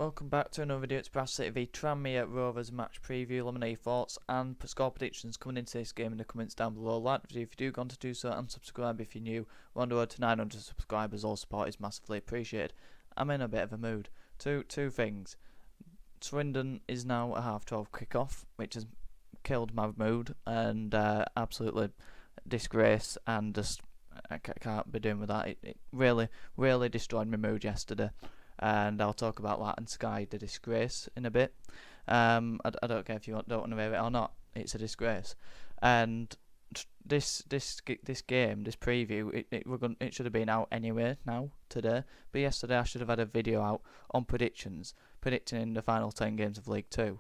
Welcome back to another video. It's Bradford City v Tranmere Rovers match preview. Let me know your thoughts and score predictions coming into this game in the comments down below. Like the video if you do want to do so, and subscribe if you're new. We're on the road to 900 subscribers. All support is massively appreciated. I'm in a bit of a mood. Two things. Swindon is now a half-12 kickoff, which has killed my mood and absolutely disgrace, and just I can't be doing with that. It really destroyed my mood yesterday. And I'll talk about that and Sky, the disgrace, in a bit. I don't care if you don't want to hear it or not. It's a disgrace. And this game, this preview, it should have been out anyway now today. But yesterday I should have had a video out on predicting the final 10 games of League Two.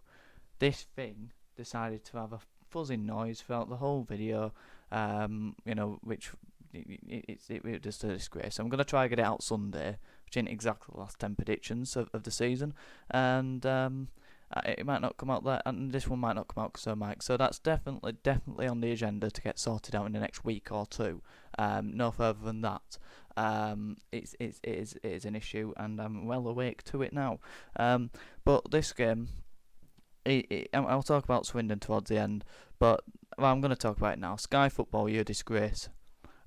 This thing decided to have a buzzing noise throughout the whole video. Which it was just a disgrace. I'm gonna try and get it out Sunday, which ain't exactly the last 10 predictions of the season, and it might not come out there, and this one might not come out so that's definitely on the agenda to get sorted out in the next week or two. No further than that. It is an issue, and I'm well awake to it now. But this game, I'll talk about Swindon towards the end, but I'm going to talk about it now. Sky Football, you're a disgrace.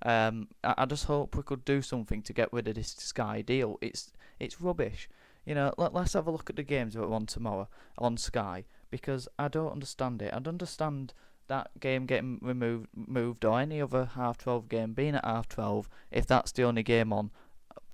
I just hope we could do something to get rid of this Sky deal. It's rubbish. Let's have a look at the games that are on tomorrow on Sky, because I don't understand it. I don't understand that game getting moved or any other half-12 game being at half-12 if that's the only game on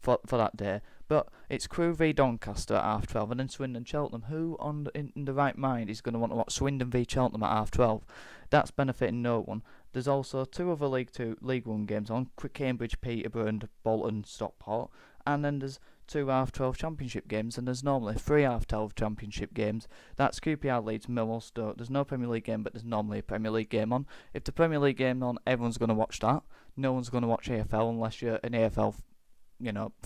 for that day. But it's Crewe v Doncaster at half-12 and then Swindon Cheltenham. Who in the right mind is going to want to watch Swindon v Cheltenham at half-12? That's benefiting no one. There's also two other League One games on: Cambridge, Peterborough and Bolton, Stockport. And then there's two half-12 championship games, and there's normally three half-12 championship games. That's QPR, Leeds, Millwall, Stoke. There's no Premier League game, but there's normally a Premier League game on. If the Premier League game on, everyone's going to watch that. No one's going to watch AFL unless you're an AFL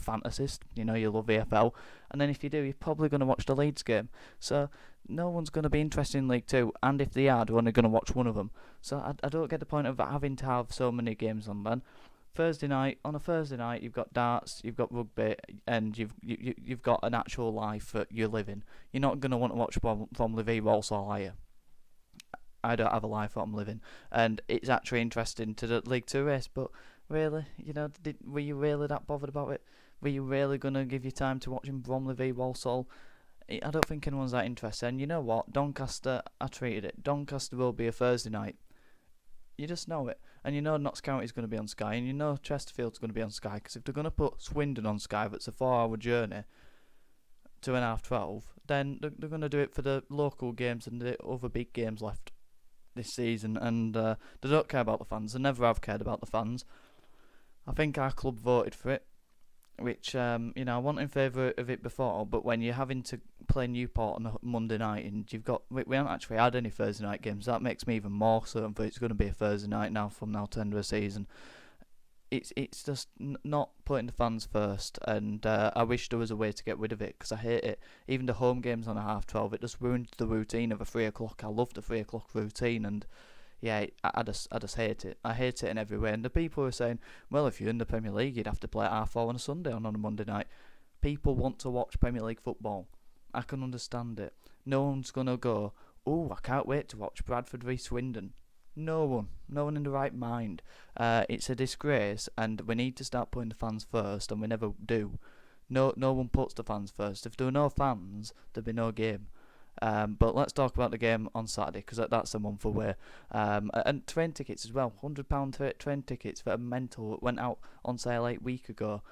fantasist, you love AFL, and then if you do, you're probably going to watch the Leeds game. So no one's going to be interested in League Two, and if they are, they're only going to watch one of them. So I don't get the point of having to have so many games on then. On a Thursday night, you've got darts, you've got rugby, and you've got an actual life that you're living. You're not going to want to watch Bromley v Walsall, are you? I don't have a life that I'm living, and it's actually interesting to the League Two race, but really, were you really that bothered about it? Were you really going to give your time to watching Bromley v Walsall? I don't think anyone's that interested. And you know what? Doncaster, I treated it. Doncaster will be a Thursday night. You just know it. And you know Notts County is going to be on Sky, and you know Chesterfield's going to be on Sky, because if they're going to put Swindon on Sky, that's a 4-hour journey to an half-12, then they're going to do it for the local games and the other big games left this season, and they don't care about the fans. They never have cared about the fans. I think our club voted for it, which I wasn't in favour of it before, but when you're having to play Newport on a Monday night and we haven't actually had any Thursday night games, that makes me even more certain that it's going to be a Thursday night now from now to the end of the season. It's just not putting the fans first, and I wish there was a way to get rid of it, because I hate it. Even the home games on a half-12, it just ruins the routine of a 3 o'clock. I love the 3 o'clock routine, and yeah, I just hate it. I hate it in every way. And the people who are saying, well, if you're in the Premier League, you'd have to play at half-4 on a Sunday on a Monday night. People want to watch Premier League football. I can understand it. No one's going to go, oh, I can't wait to watch Bradford v Swindon. No one in the right mind. It's a disgrace, and we need to start putting the fans first, and we never do. No one puts the fans first. If there were no fans, there'd be no game. But let's talk about the game on Saturday, because that's a month away. And train tickets as well. £100 train tickets that are mental. It went out on sale 8 weeks ago.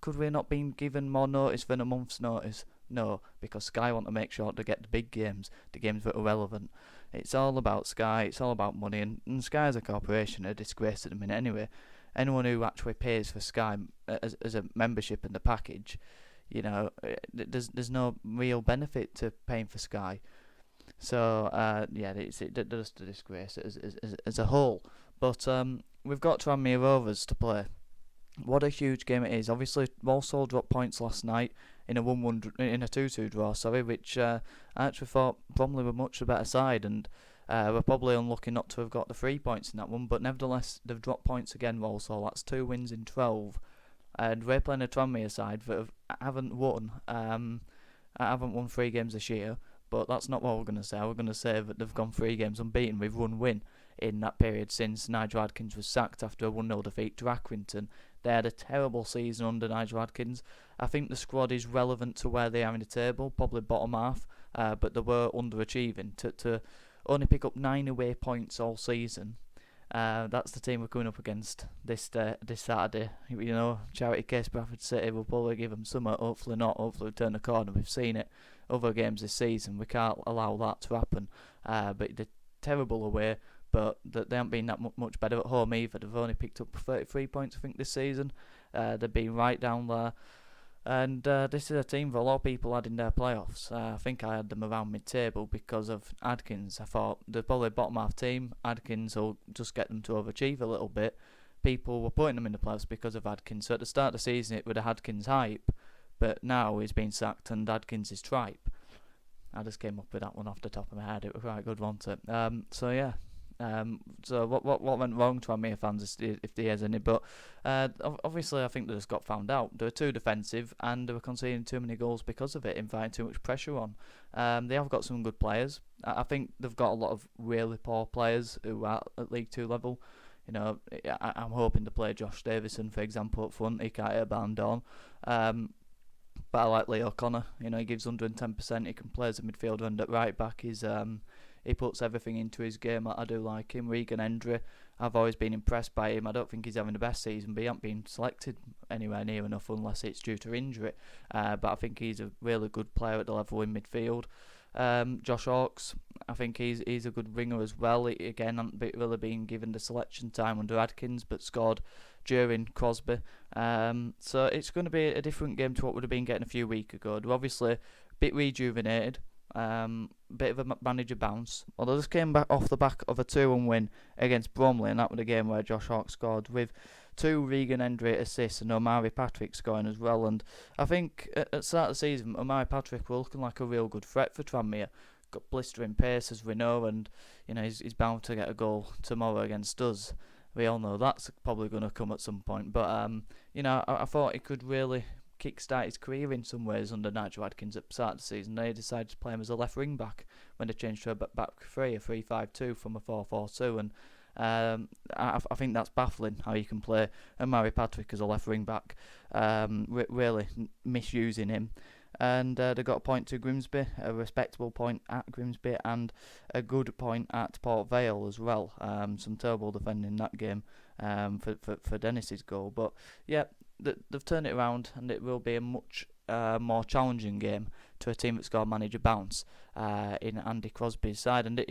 Could we not been given more notice than a month's notice? No, because Sky want to make sure to get the big games, the games that are relevant. It's all about Sky, it's all about money, and Sky as a corporation are a disgrace at the minute anyway. Anyone who actually pays for Sky as a membership in the package, there's no real benefit to paying for Sky. So it's just a disgrace as a whole. But we've got Tranmere Rovers to play. What a huge game it is. Obviously, Walsall dropped points last night in a 2-2 draw. Which I actually thought Bromley were much the better side, and we're probably unlucky not to have got the 3 points in that one. But nevertheless, they've dropped points again. Walsall. That's 2 wins in 12, and we're playing a Tranmere side that haven't won I haven't won 3 games this year, but that's not what we're going to say. We're going to say that they've gone 3 games unbeaten with 1 win in that period since Nigel Adkins was sacked after a 1-0 defeat to Accrington. They had a terrible season under Nigel Adkins. I think the squad is relevant to where they are in the table, probably bottom half, but they were underachieving. To only pick up 9 away points all season, that's the team we're coming up against this Saturday. Charity case Bradford City will probably give them some. Hopefully not. Hopefully we turn the corner. We've seen it other games this season. We can't allow that to happen. But they're terrible away. But they haven't been that much better at home either. They've only picked up 33 points, I think, this season. They've been right down there. And this is a team that a lot of people had in their playoffs. I think I had them around mid-table because of Adkins. I thought they're probably a bottom half team. Adkins will just get them to overachieve a little bit. People were putting them in the playoffs because of Adkins. So at the start of the season, it was a Adkins hype. But now he's been sacked and Adkins is tripe. I just came up with that one off the top of my head. It was quite good, wasn't it? So yeah. So what went wrong, Tranmere fans, if there is any? But obviously, I think they just got found out. They were too defensive and they were conceding too many goals because of it, inviting too much pressure on. They have got some good players. I think they've got a lot of really poor players who are at League 2 level. I'm hoping to play Josh Davison, for example, up front. He can't hit a barn down. But I like Leo Connor. He gives 110%. He can play as a midfielder and at right back. He puts everything into his game. I do like him. Regan Hendry, I've always been impressed by him. I don't think he's having the best season, but he hasn't been selected anywhere near enough unless it's due to injury. But I think he's a really good player at the level in midfield. Josh Hawkes, I think he's a good winger as well. He, again, hasn't really been given the selection time under Adkins, but scored during Crosby. So it's going to be a different game to what would have been getting a few weeks ago. They're obviously a bit rejuvenated. Bit of a manager bounce. Although this came back off the back of a 2-1 win against Bromley, and that was a game where Josh Hawke scored with 2 Regan Hendry assists and Omari Patrick scoring as well. And I think at the start of the season, Omari Patrick were looking like a real good threat for Tranmere. Got blistering pace, as we know, and he's bound to get a goal tomorrow against us. We all know that's probably going to come at some point. But I thought he could really kickstart his career in some ways under Nigel Adkins at the start of the season. They decided to play him as a left wing back when they changed to a back three, a 3-5-2 from a 4-4-2, and I think that's baffling how you can play Omari Patrick as a left wing back, really misusing him. And they got a point to Grimsby, a respectable point at Grimsby, and a good point at Port Vale as well. Some terrible defending in that game for Dennis's goal, but yeah, they've turned it around, and it will be a much more challenging game to a team that's got a manager bounce in Andy Crosby's side. And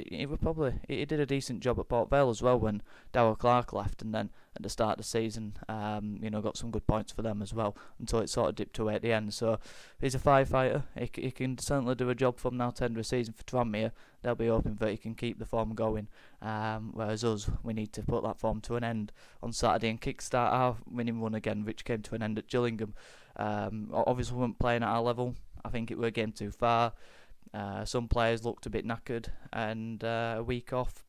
he did a decent job at Port Vale as well when Darryl Clark left, and then at the start of the season got some good points for them as well until it sort of dipped away at the end. So he's a firefighter. He can certainly do a job from now to end of the season for Tranmere. They'll be hoping that he can keep the form going, whereas us, we need to put that form to an end on Saturday and kickstart our winning run again, which came to an end at Gillingham. Obviously we weren't playing at our level. I think it were a game too far. Some players looked a bit knackered, and a week off.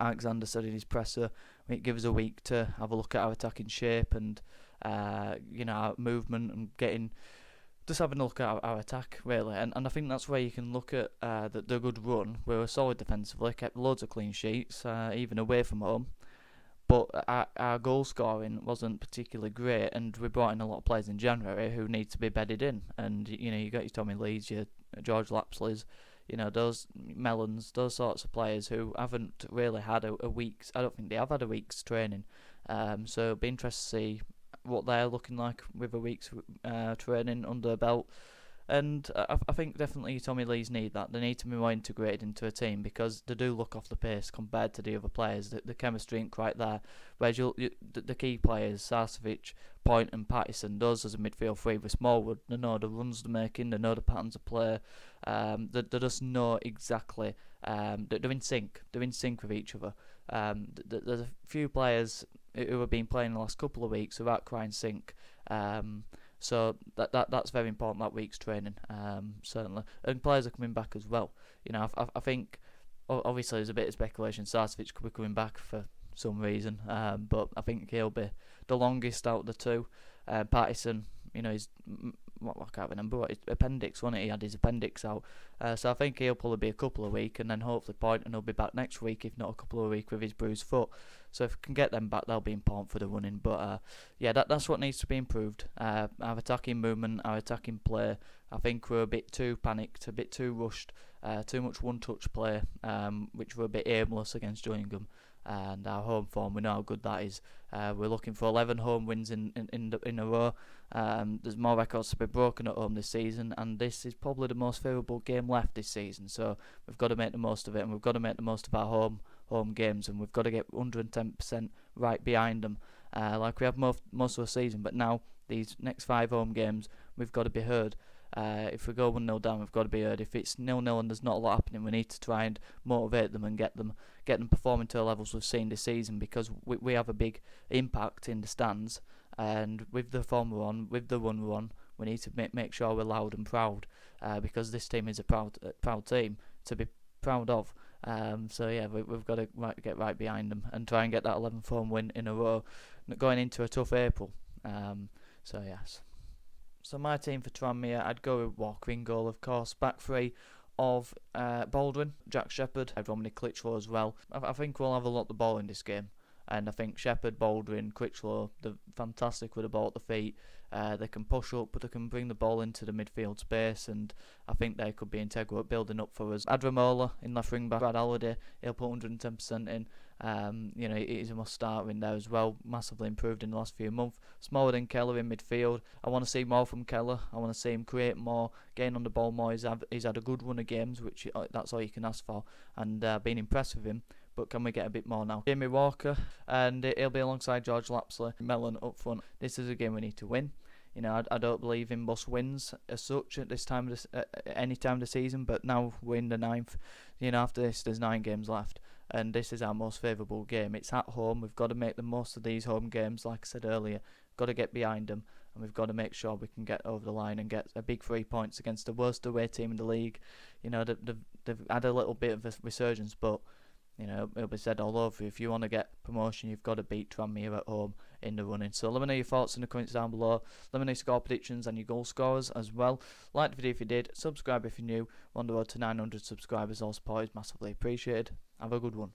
Alexander said in his presser, it gives us a week to have a look at our attacking shape and our movement and just having a look at our attack really. And I think that's where you can look at the good run. We were solid defensively, kept loads of clean sheets, even away from home. But our goal scoring wasn't particularly great, and we brought in a lot of players in January who need to be bedded in. And you got your Tommy Lees, your George Lapsleys, those Mellons, those sorts of players who haven't really had a week's. I don't think they have had a week's training. So it'll be interesting to see what they're looking like with a week's training under their belt. And I think definitely Tommy Lees need that. They need to be more integrated into a team because they do look off the pace compared to the other players. The chemistry ain't quite there. Whereas the key players, Sarcevic, Point and Pattison, those as a midfield three with Smallwood, they know the runs they're making, they know the patterns of play. They just know exactly. They're in sync. They're in sync with each other. There's a few players who have been playing the last couple of weeks who aren't quite in sync. So that's very important, that week's training, certainly. And players are coming back as well. I think obviously there's a bit of speculation Sarcevic could be coming back for some reason, but I think he'll be the longest out of the two. Pattison, he's I can't remember what his appendix, wasn't it? He had his appendix out. So I think he'll probably be a couple of weeks, and then hopefully Poynton will be back next week, if not a couple of weeks with his bruised foot. So if we can get them back, that'll be important for the running. But yeah, that's what needs to be improved. Our attacking movement, our attacking play. I think we're a bit too panicked, a bit too rushed, too much one-touch play, which were a bit aimless against Gillingham. And our home form, we know how good that is. We're looking for 11 home wins in a row. There's more records to be broken at home this season, and this is probably the most favourable game left this season. So we've got to make the most of it, and we've got to make the most of our home games, and we've got to get 110% right behind them, like we have most of the season. But now these next 5 home games, we've got to be heard. If we go 1-0 down, we've got to be heard. If it's 0-0 and there's not a lot happening, we need to try and motivate them and get them performing to the levels we've seen this season, because we have a big impact in the stands, and with the form we're on, with the run we're on, we need to make sure we're loud and proud, because this team is a proud team to be proud of. So yeah, we've got to get right behind them and try and get that 11th home win in a row, going into a tough April. So yes. So my team for Tranmere, I'd go with Walker in goal, of course. Back three of Baldwin, Jack Shepherd, Romney Critchlow as well. I think we'll have a lot of the ball in this game. And I think Shepherd, Baldwin, Critchlow, they're fantastic with the ball at the feet. They can push up, but they can bring the ball into the midfield space, and I think they could be integral at building up for us. Adramola in left wing back, Brad Halliday, he'll put 110% in. He's a must starter in there as well, massively improved in the last few months. Smaller than Keller in midfield. I want to see more from Keller. I want to see him create more, gain on the ball more. He's had a good run of games, which that's all you can ask for, and been impressed with him. But can we get a bit more now? Jamie Walker, and he'll be alongside George Lapsley, Mellon up front. This is a game we need to win. I don't believe in must wins as such at this time any time of the season, but now we're in the 9th. After this, there's 9 games left, and this is our most favourable game. It's at home. We've got to make the most of these home games, like I said earlier. We've got to get behind them, and we've got to make sure we can get over the line and get a big 3 points against the worst away team in the league. They've had a little bit of a resurgence, but it'll be said all over. If you want to get promotion, you've got to beat Tranmere at home in the running. So let me know your thoughts in the comments down below. Let me know your score predictions and your goal scorers as well. Like the video if you did. Subscribe if you're new. On the road to 900 subscribers. All support is massively appreciated. Have a good one.